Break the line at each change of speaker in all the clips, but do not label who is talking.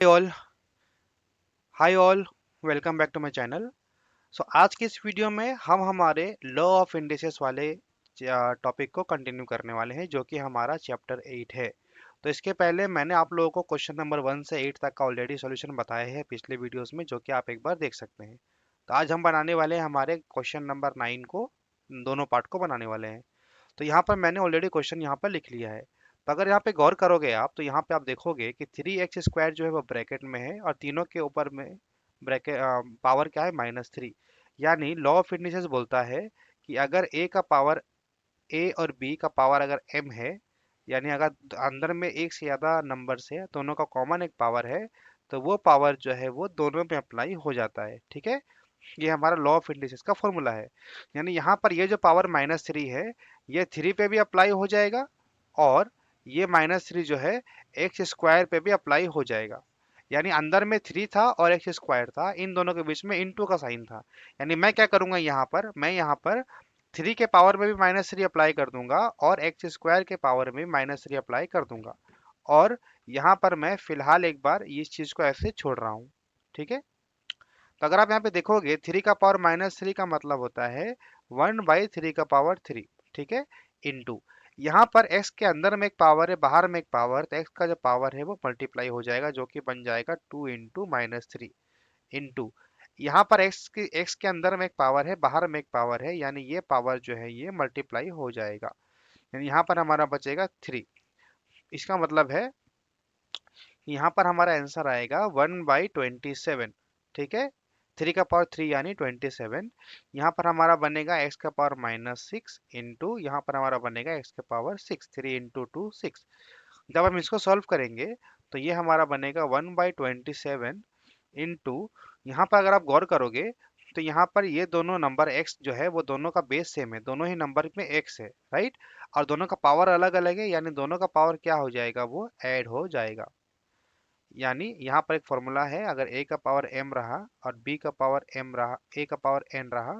All hi all welcome back to my channel. आज की इस वीडियो में हम हमारे लॉ ऑफ इंडिसेस वाले टॉपिक को कंटिन्यू करने वाले हैं, जो कि हमारा चैप्टर 8 है। तो इसके पहले मैंने आप लोगों को क्वेश्चन नंबर 1 से 8 तक का ऑलरेडी सॉल्यूशन बताया है पिछले वीडियोस में, जो कि आप एक बार देख सकते हैं। तो आज हम बनाने वाले हैं हमारे क्वेश्चन नंबर 9 को, दोनों पार्ट को बनाने वाले हैं। तो यहाँ पर मैंने ऑलरेडी क्वेश्चन यहाँ पर लिख लिया है। तो अगर यहाँ पे गौर करोगे आप, तो यहाँ पे आप देखोगे कि 3x² जो है वो ब्रैकेट में है और तीनों के ऊपर में ब्रैकेट पावर क्या है, -3। यानी लॉ ऑफ इंडिसेस बोलता है कि अगर a का पावर a और b का पावर अगर m है, यानी अगर अंदर में एक से ज़्यादा नंबर से दोनों का कॉमन एक पावर है, तो वो पावर जो है वो दोनों में अप्लाई हो जाता है। ठीक है, ये हमारा लॉ ऑफ इंडिसेस का फॉर्मूला है। यानी यहाँ पर ये जो पावर -3 है, ये 3 पे भी अप्लाई हो जाएगा और ये -3 जो है x² पे भी अप्लाई हो जाएगा। यानी अंदर में 3 था और x² था, इन दोनों के बीच में इनटू का साइन था। यानी मैं क्या करूंगा, मैं यहाँ पर 3 के पावर में भी -3 अप्लाई कर दूंगा और x² के पावर में भी -3 अप्लाई कर दूंगा। और यहाँ पर मैं फिलहाल एक बार इस चीज को ऐसे छोड़ रहा हूँ। ठीक है, तो अगर आप यहाँ पे देखोगे 3 का पावर -3 का मतलब होता है 1/3 का पावर 3। ठीक है, इंटू यहाँ पर x के अंदर में एक पावर है, बाहर में एक पावर, तो x का जो पावर है वो मल्टीप्लाई हो जाएगा, जो कि बन जाएगा 2 इंटू -3 इंटू यहाँ पर x के अंदर में एक पावर है, बाहर में एक पावर है, यानी ये पावर जो है ये मल्टीप्लाई हो जाएगा। यानी यहाँ पर हमारा बचेगा 3। इसका मतलब है कि यहाँ पर हमारा आंसर आएगा 1/27। ठीक है, 3 का पावर 3 यानी 27। यहाँ पर हमारा बनेगा x का पावर -6 इंटू यहाँ पर हमारा बनेगा x का पावर 6। 3 इंटू 2 6। जब हम इसको सॉल्व करेंगे तो ये हमारा बनेगा 1/27 इंटू यहाँ पर अगर आप गौर करोगे तो यहाँ पर ये दोनों नंबर x जो है वो दोनों का बेस सेम है, दोनों ही नंबर में x है, राइट। और दोनों का पावर अलग अलग है, यानी दोनों का पावर क्या हो जाएगा, वो ऐड हो जाएगा। यानी यहाँ पर एक फॉर्मूला है, अगर a का पावर m रहा और b का पावर m रहा, a का पावर n रहा,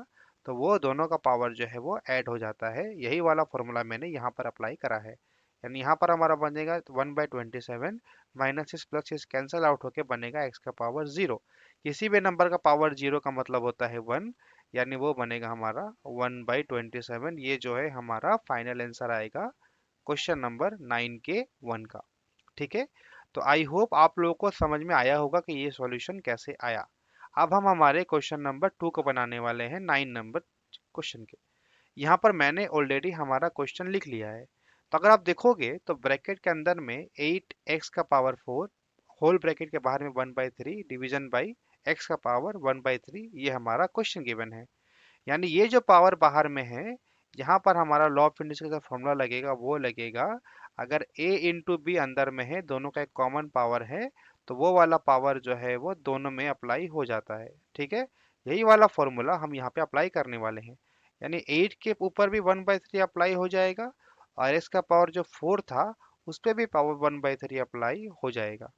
तो वो दोनों का पावर जो है वो ऐड हो जाता है। यही वाला फॉर्मूला मैंने यहाँ पर अप्लाई करा है। यानी यहाँ पर हमारा बनेगा 1/27, -6 + 6 कैंसिल आउट होके बनेगा x का पावर 0। किसी भी नंबर का पावर 0 का मतलब होता है 1, यानी वो बनेगा हमारा 1/27। ये जो है हमारा फाइनल आंसर आएगा क्वेश्चन नंबर 9 के 1 का। ठीक है, तो आई होप आप लोगों को समझ में आया होगा कि ये सॉल्यूशन कैसे आया। अब हम हमारे क्वेश्चन नंबर 2 को बनाने वाले हैं 9 नंबर क्वेश्चन के। यहाँ पर मैंने ऑलरेडी हमारा क्वेश्चन लिख लिया है। तो अगर आप देखोगे तो ब्रैकेट के अंदर में 8x का पावर 4, होल ब्रैकेट के बाहर में 1/3 डिवीजन बाई x का पावर 1/3, ये हमारा क्वेश्चन गिवन है। यानी ये जो पावर बाहर में है, यहाँ पर हमारा लॉ ऑफ इंडिसेस का फॉर्मूला लगेगा, वो लगेगा अगर a इंटू बी अंदर में है, दोनों का एक कॉमन पावर है, तो वो वाला पावर जो है वो दोनों में अप्लाई हो जाता है। ठीक है, यही वाला फॉर्मूला हम यहाँ पे अप्लाई करने वाले हैं। यानी 8 के ऊपर भी 1/3 अप्लाई हो जाएगा और इसका पावर जो 4 था उस पर भी पावर 1/3 अप्लाई हो जाएगा।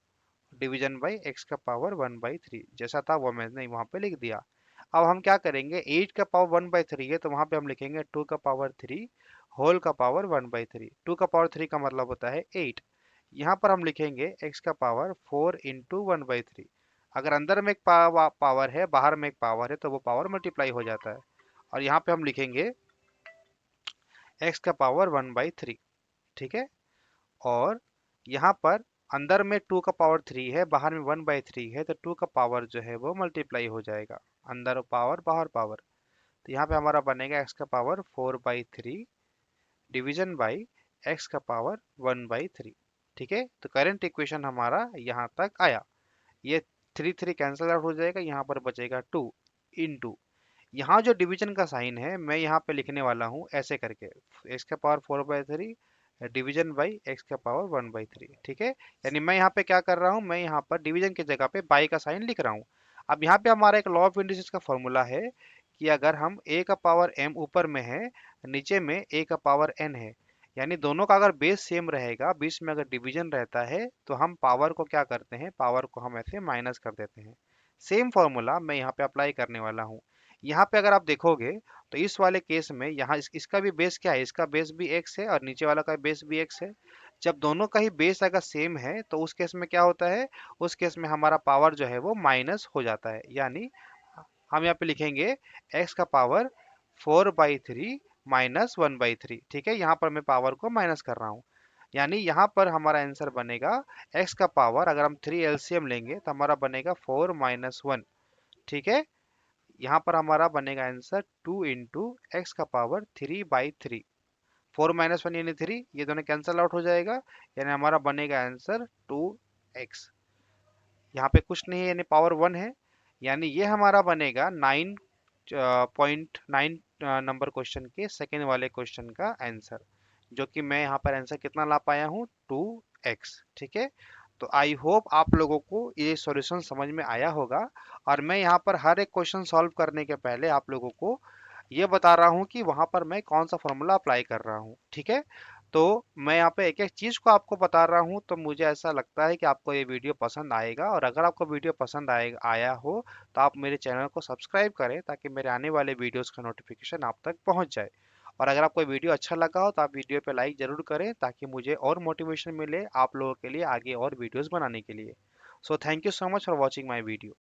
डिवीजन बाई एक्स का पावर 1/3 जैसा था वो मैंने वहां पे लिख दिया। अब हम क्या करेंगे, 8 का पावर 1/3 है तो वहां पे हम लिखेंगे 2 का पावर 3 होल का पावर 1/3। 2 का पावर 3 का मतलब होता है 8। यहाँ पर हम लिखेंगे x का पावर 4 इंटू 1/3। अगर अंदर में एक पावर है, बाहर में एक पावर है, तो वो पावर मल्टीप्लाई हो जाता है। और यहाँ पे हम लिखेंगे x का पावर 1/3। ठीक है, और यहाँ पर अंदर में 2 का पावर 3 है, बाहर में 1/3 है, तो 2 का पावर जो है वो मल्टीप्लाई हो जाएगा, अंदर पावर बाहर पावर। तो यहाँ पे हमारा बनेगा x का पावर 4/3 डिवीजन बाई x का पावर 1/3। ठीक है, तो करंट इक्वेशन हमारा यहाँ तक आया। ये 3 कैंसिल आउट हो जाएगा, यहाँ पर बचेगा 2 इंटू यहाँ जो डिवीजन का साइन है मैं यहाँ पे लिखने वाला हूँ ऐसे करके, x का पावर 4/3 डिवीजन बाई x का पावर 1/3। ठीक है, यानी मैं यहाँ पे क्या कर रहा हूँ, मैं यहाँ पर डिवीजन की जगह पे बाई का साइन लिख रहा हूँ। अब यहाँ पे हमारा एक लॉ ऑफ इंडिसेस का फॉर्मूला है कि अगर हम a का पावर m ऊपर में है, नीचे में a का पावर n है, यानी दोनों का अगर बेस सेम रहेगा, बीच में अगर डिवीजन रहता है, तो हम पावर को क्या करते हैं, पावर को हम ऐसे माइनस कर देते हैं। सेम फॉर्मूला मैं यहाँ पे अप्लाई करने वाला हूँ। यहाँ पे अगर आप देखोगे तो इस वाले केस में यहाँ इसका भी बेस क्या है, इसका बेस भी x है और नीचे वाला का बेस भी x है। जब दोनों का ही बेस अगर सेम है तो उस केस में क्या होता है, उस केस में हमारा पावर जो है वो माइनस हो जाता है। यानी हम यहाँ पे लिखेंगे x का पावर 4/3 माइनस 1/3। ठीक है, यहाँ पर मैं पावर को माइनस कर रहा हूँ। यानी यहाँ पर हमारा आंसर बनेगा x का पावर, अगर हम 3 एलसीएम लेंगे तो हमारा बनेगा 4 - 1। ठीक है, यहाँ पर हमारा बनेगा आंसर 2 × x⁻³ 4 - 1 यानी 3, ये दोनों कैंसल आउट हो जाएगा। यानी हमारा बनेगा आंसर 2x। यहाँ पे कुछ नहीं है यानी पावर 1 है। यानी ये हमारा बनेगा 9.9 नंबर क्वेश्चन के सेकेंड वाले क्वेश्चन का आंसर, जो कि मैं यहाँ पर आंसर कितना ला पाया हूँ, 2x। ठीक है, तो आई होप आप लोगों को ये सॉल्यूशन समझ में आया होगा। और मैं यहाँ पर हर एक क्वेश्चन सॉल्व करने के पहले आप लोगों को ये बता रहा हूँ कि वहाँ पर मैं कौन सा फॉर्मूला अप्लाई कर रहा हूँ। ठीक है, तो मैं यहाँ पे एक एक चीज़ को आपको बता रहा हूँ, तो मुझे ऐसा लगता है कि आपको ये वीडियो पसंद आएगा। और अगर आपको वीडियो पसंद आया हो तो आप मेरे चैनल को सब्सक्राइब करें ताकि मेरे आने वाले वीडियोस का नोटिफिकेशन आप तक पहुँच जाए। और अगर आपको वीडियो अच्छा लगा हो तो आप वीडियो पे लाइक ज़रूर करें ताकि मुझे और मोटिवेशन मिले आप लोगों के लिए आगे और वीडियोस बनाने के लिए। So thank you so much for watching my video.